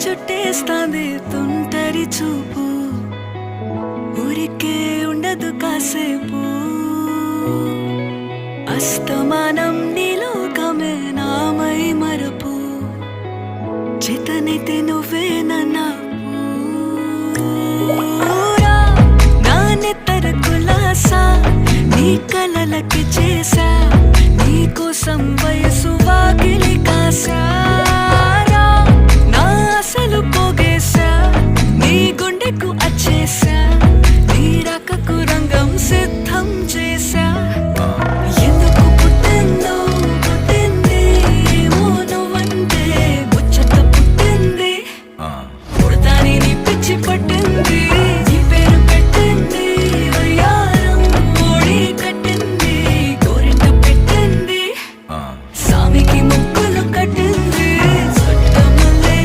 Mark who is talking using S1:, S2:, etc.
S1: చుట్టేస్తాంది తుంటరి చూపు ఊరికే ఉండదు కాసేపు అస్తమానం నీలోకమే నామై మరపు చేతనైతే నువ్వే నన్నా నానెత్తర కులాసా నీ కలలకి చేసా నీ కోసం వయసు వాకిలి కాసా